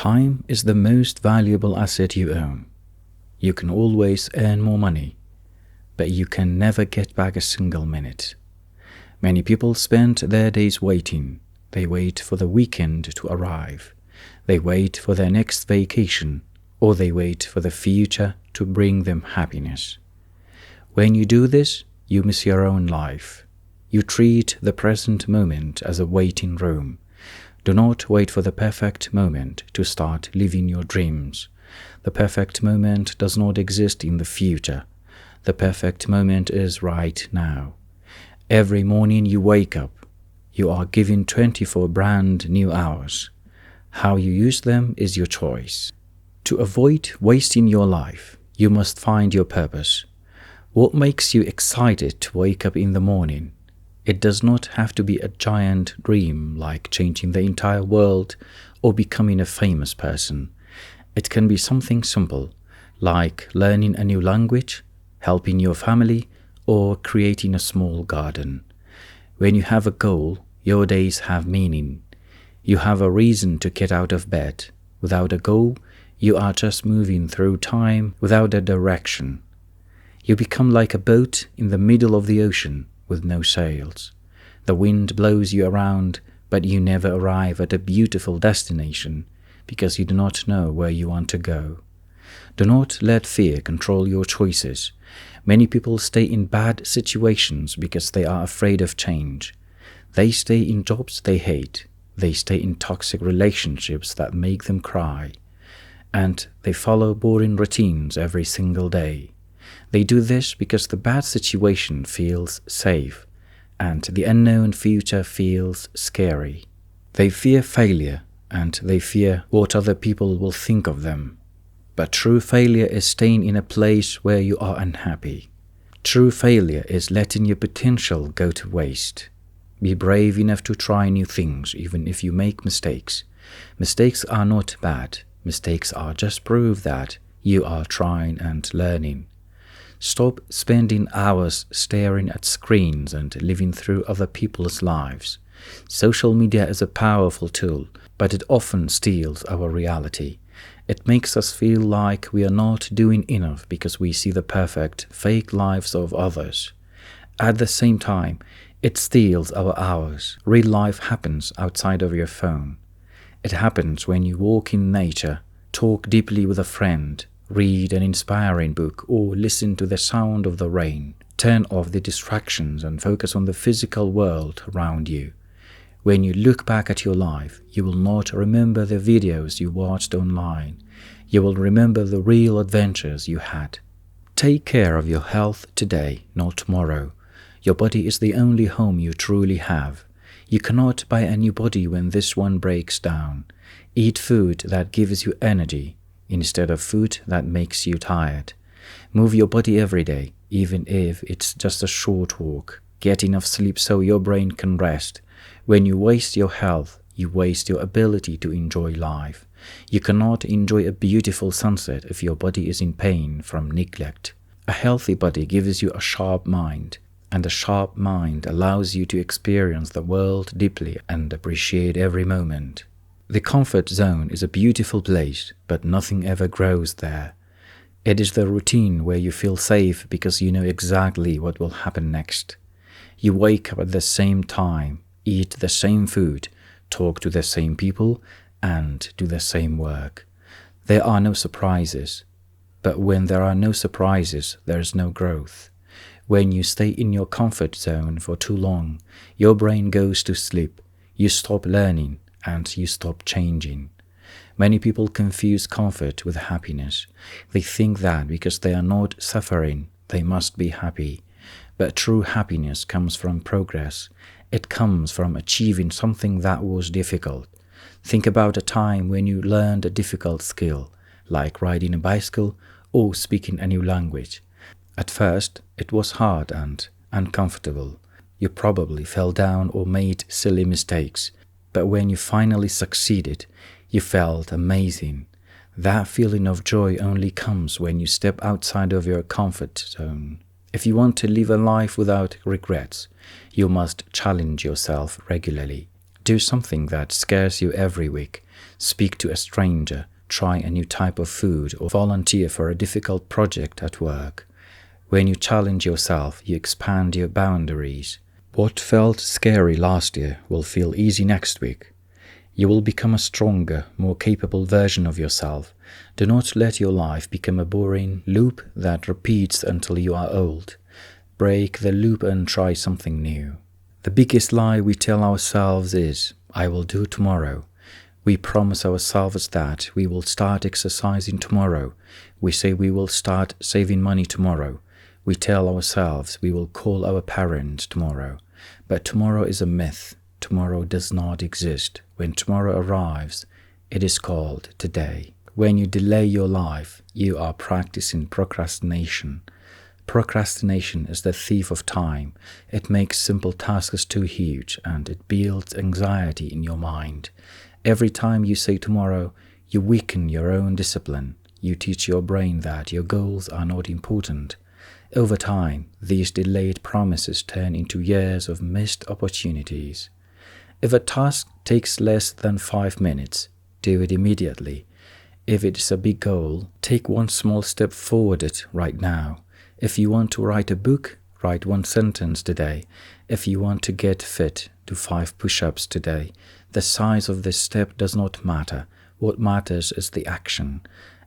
Time is the most valuable asset you own. You can always earn more money, but you can never get back a single minute. Many people spend their days waiting. They wait for the weekend to arrive. They wait for their next vacation, or they wait for the future to bring them happiness. When you do this, you miss your own life. You treat the present moment as a waiting room. Do not wait for the perfect moment to start living your dreams. The perfect moment does not exist in the future. The perfect moment is right now. Every morning you wake up, you are given 24 brand new hours. How you use them is your choice. To avoid wasting your life, you must find your purpose. What makes you excited to wake up in the morning? It does not have to be a giant dream like changing the entire world or becoming a famous person. It can be something simple, like learning a new language, helping your family, or creating a small garden. When you have a goal, your days have meaning. You have a reason to get out of bed. Without a goal, you are just moving through time without a direction. You become like a boat in the middle of the ocean with no sails. The wind blows you around, but you never arrive at a beautiful destination because you do not know where you want to go. Do not let fear control your choices. Many people stay in bad situations because they are afraid of change. They stay in jobs they hate. They stay in toxic relationships that make them cry. And they follow boring routines every single day. They do this because the bad situation feels safe, and the unknown future feels scary. They fear failure, and they fear what other people will think of them. But true failure is staying in a place where you are unhappy. True failure is letting your potential go to waste. Be brave enough to try new things, even if you make mistakes. Mistakes are not bad. Mistakes are just proof that you are trying and learning. Stop spending hours staring at screens and living through other people's lives. Social media is a powerful tool, but it often steals our reality. It makes us feel like we are not doing enough because we see the perfect, fake lives of others. At the same time, it steals our hours. Real life happens outside of your phone. It happens when you walk in nature, talk deeply with a friend, read an inspiring book, or listen to the sound of the rain. Turn off the distractions and focus on the physical world around you. When you look back at your life, you will not remember the videos you watched online. You will remember the real adventures you had. Take care of your health today, not tomorrow. Your body is the only home you truly have. You cannot buy a new body when this one breaks down. Eat food that gives you energy, instead of food that makes you tired. Move your body every day, even if it's just a short walk. Get enough sleep so your brain can rest. When you waste your health, you waste your ability to enjoy life. You cannot enjoy a beautiful sunset if your body is in pain from neglect. A healthy body gives you a sharp mind, and a sharp mind allows you to experience the world deeply and appreciate every moment. The comfort zone is a beautiful place, but nothing ever grows there. It is the routine where you feel safe because you know exactly what will happen next. You wake up at the same time, eat the same food, talk to the same people, and do the same work. There are no surprises. But when there are no surprises, there is no growth. When you stay in your comfort zone for too long, your brain goes to sleep. You stop learning, and you stop changing. Many people confuse comfort with happiness. They think that because they are not suffering, they must be happy. But true happiness comes from progress. It comes from achieving something that was difficult. Think about a time when you learned a difficult skill, like riding a bicycle or speaking a new language. At first, it was hard and uncomfortable. You probably fell down or made silly mistakes. But when you finally succeeded, you felt amazing. That feeling of joy only comes when you step outside of your comfort zone. If you want to live a life without regrets, you must challenge yourself regularly. Do something that scares you every week. Speak to a stranger, try a new type of food, or volunteer for a difficult project at work. When you challenge yourself, you expand your boundaries. What felt scary last year will feel easy next week. You will become a stronger, more capable version of yourself. Do not let your life become a boring loop that repeats until you are old. Break the loop and try something new. The biggest lie we tell ourselves is, I will do tomorrow. We promise ourselves that we will start exercising tomorrow. We say we will start saving money tomorrow. We tell ourselves we will call our parents tomorrow. But tomorrow is a myth. Tomorrow does not exist. When tomorrow arrives, it is called today. When you delay your life, you are practicing procrastination. Procrastination is the thief of time. It makes simple tasks too huge, and it builds anxiety in your mind. Every time you say tomorrow, you weaken your own discipline. You teach your brain that your goals are not important. Over time, these delayed promises turn into years of missed opportunities. If a task takes less than 5 minutes, do it immediately. If it is a big goal, take one small step forward it right now. If you want to write a book, write 1 sentence today. If you want to get fit, do 5 push-ups today. The size of this step does not matter. What matters is the action.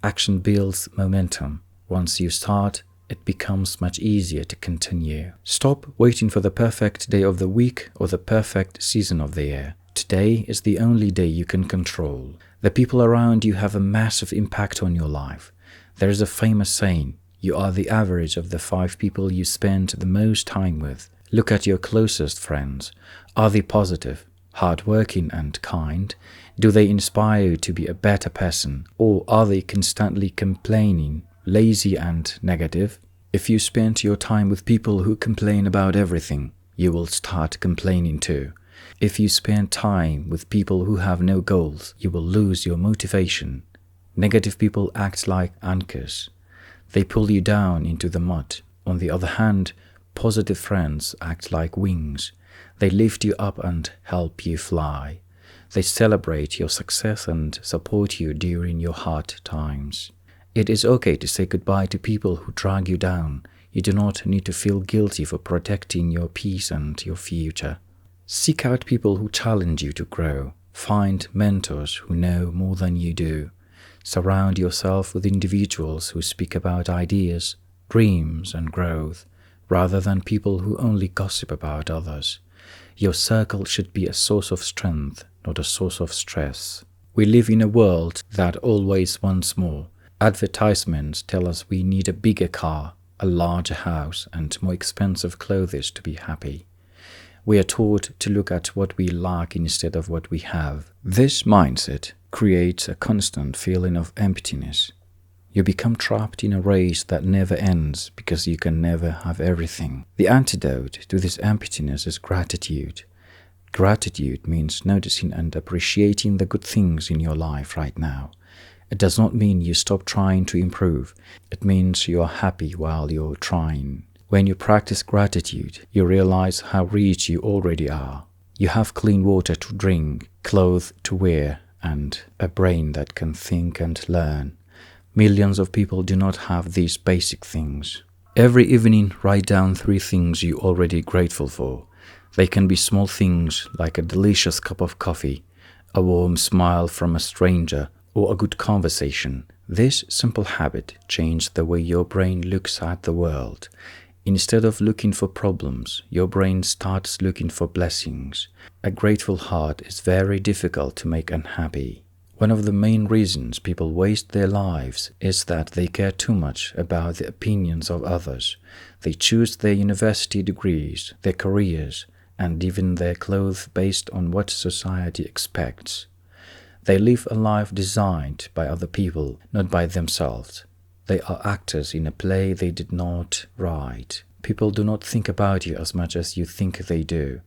Action builds momentum. Once you start, it becomes much easier to continue. Stop waiting for the perfect day of the week or the perfect season of the year. Today is the only day you can control. The people around you have a massive impact on your life. There is a famous saying, you are the average of the 5 people you spend the most time with. Look at your closest friends. Are they positive, hardworking and kind? Do they inspire you to be a better person? Or are they constantly complaining, lazy and negative? If you spend your time with people who complain about everything, you will start complaining too. If you spend time with people who have no goals, you will lose your motivation. Negative people act like anchors. They pull you down into the mud. On the other hand, positive friends act like wings. They lift you up and help you fly. They celebrate your success and support you during your hard times. It is okay to say goodbye to people who drag you down. You do not need to feel guilty for protecting your peace and your future. Seek out people who challenge you to grow. Find mentors who know more than you do. Surround yourself with individuals who speak about ideas, dreams, and growth, rather than people who only gossip about others. Your circle should be a source of strength, not a source of stress. We live in a world that always wants more. Advertisements tell us we need a bigger car, a larger house, and more expensive clothes to be happy. We are taught to look at what we lack instead of what we have. This mindset creates a constant feeling of emptiness. You become trapped in a race that never ends because you can never have everything. The antidote to this emptiness is gratitude. Gratitude means noticing and appreciating the good things in your life right now. It does not mean you stop trying to improve. It means you are happy while you're trying. When you practice gratitude, you realize how rich you already are. You have clean water to drink, clothes to wear, and a brain that can think and learn. Millions of people do not have these basic things. Every evening, write down 3 things you're already grateful for. They can be small things like a delicious cup of coffee, a warm smile from a stranger, or a good conversation. This simple habit changed the way your brain looks at the world. Instead of looking for problems, your brain starts looking for blessings. A grateful heart is very difficult to make unhappy. One of the main reasons people waste their lives is that they care too much about the opinions of others. They choose their university degrees, their careers, and even their clothes based on what society expects. They live a life designed by other people, not by themselves. They are actors in a play they did not write. People do not think about you as much as you think they do.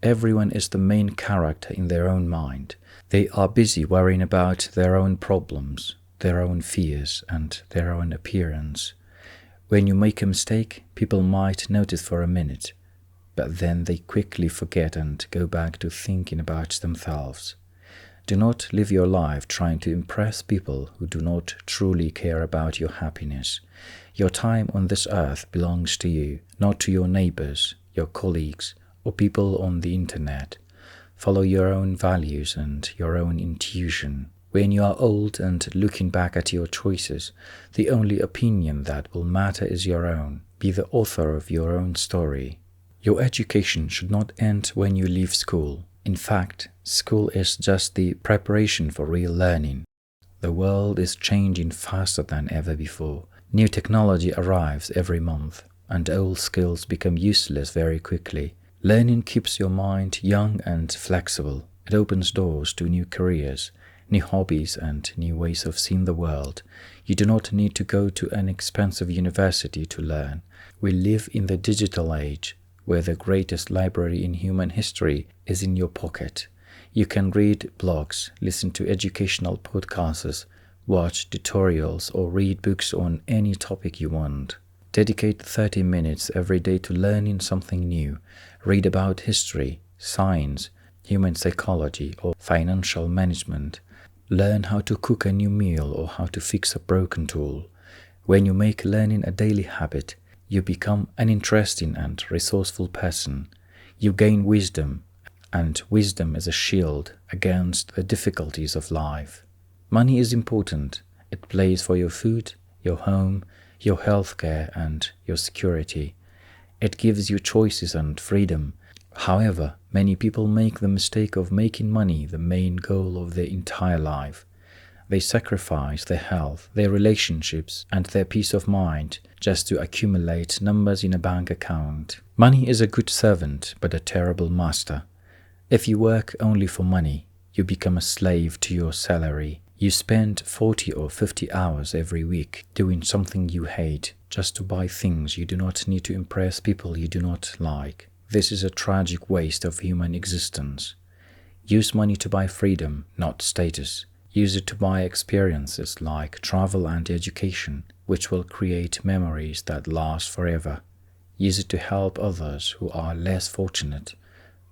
Everyone is the main character in their own mind. They are busy worrying about their own problems, their own fears, and their own appearance. When you make a mistake, people might notice for a minute, but then they quickly forget and go back to thinking about themselves. Do not live your life trying to impress people who do not truly care about your happiness. Your time on this earth belongs to you, not to your neighbors, your colleagues, or people on the internet. Follow your own values and your own intuition. When you are old and looking back at your choices, the only opinion that will matter is your own. Be the author of your own story. Your education should not end when you leave school. In fact, school is just the preparation for real learning. The world is changing faster than ever before. New technology arrives every month, and old skills become useless very quickly. Learning keeps your mind young and flexible. It opens doors to new careers, new hobbies, and new ways of seeing the world. You do not need to go to an expensive university to learn. We live in the digital age, where the greatest library in human history is in your pocket. You can read blogs, listen to educational podcasts, watch tutorials, or read books on any topic you want. Dedicate 30 minutes every day to learning something new. Read about history, science, human psychology, or financial management. Learn how to cook a new meal or how to fix a broken tool. When you make learning a daily habit, you become an interesting and resourceful person. You gain wisdom, and wisdom is a shield against the difficulties of life. Money is important. It pays for your food, your home, your healthcare, and your security. It gives you choices and freedom. However, many people make the mistake of making money the main goal of their entire life. They sacrifice their health, their relationships, and their peace of mind just to accumulate numbers in a bank account. Money is a good servant, but a terrible master. If you work only for money, you become a slave to your salary. You spend 40 or 50 hours every week doing something you hate just to buy things you do not need to impress people you do not like. This is a tragic waste of human existence. Use money to buy freedom, not status. Use it to buy experiences like travel and education, which will create memories that last forever. Use it to help others who are less fortunate.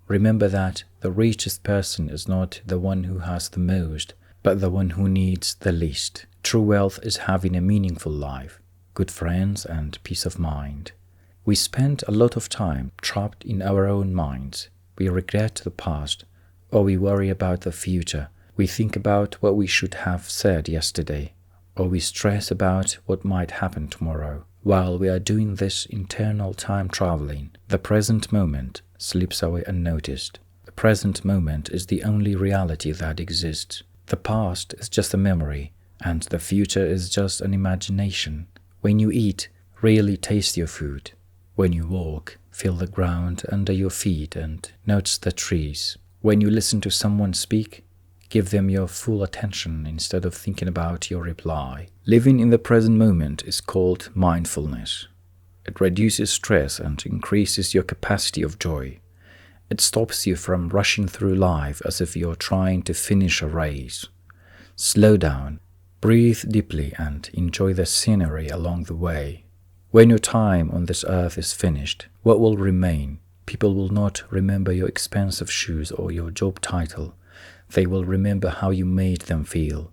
Remember that the richest person is not the one who has the most, but the one who needs the least. True wealth is having a meaningful life, good friends, and peace of mind. We spend a lot of time trapped in our own minds. We regret the past, or we worry about the future. We think about what we should have said yesterday, or we stress about what might happen tomorrow. While we are doing this internal time traveling, the present moment slips away unnoticed. The present moment is the only reality that exists. The past is just a memory, and the future is just an imagination. When you eat, really taste your food. When you walk, feel the ground under your feet and notice the trees. When you listen to someone speak, give them your full attention instead of thinking about your reply. Living in the present moment is called mindfulness. It reduces stress and increases your capacity of joy. It stops you from rushing through life as if you're trying to finish a race. Slow down, breathe deeply, and enjoy the scenery along the way. When your time on this earth is finished, what will remain? People will not remember your expensive shoes or your job title. They will remember how you made them feel.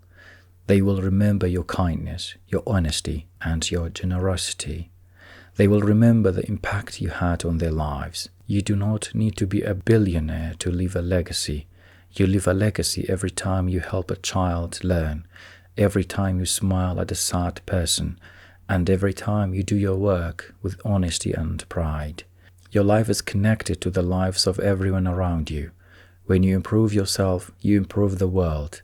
They will remember your kindness, your honesty, and your generosity. They will remember the impact you had on their lives. You do not need to be a billionaire to leave a legacy. You leave a legacy every time you help a child learn, every time you smile at a sad person, and every time you do your work with honesty and pride. Your life is connected to the lives of everyone around you. When you improve yourself, you improve the world.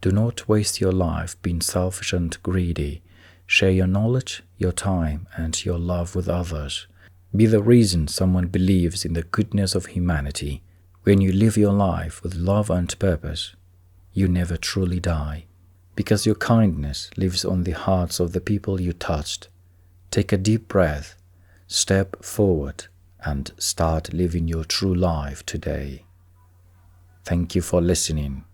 Do not waste your life being selfish and greedy. Share your knowledge, your time, and your love with others. Be the reason someone believes in the goodness of humanity. When you live your life with love and purpose, you never truly die, because your kindness lives on the hearts of the people you touched. Take a deep breath, step forward, and start living your true life today. Thank you for listening.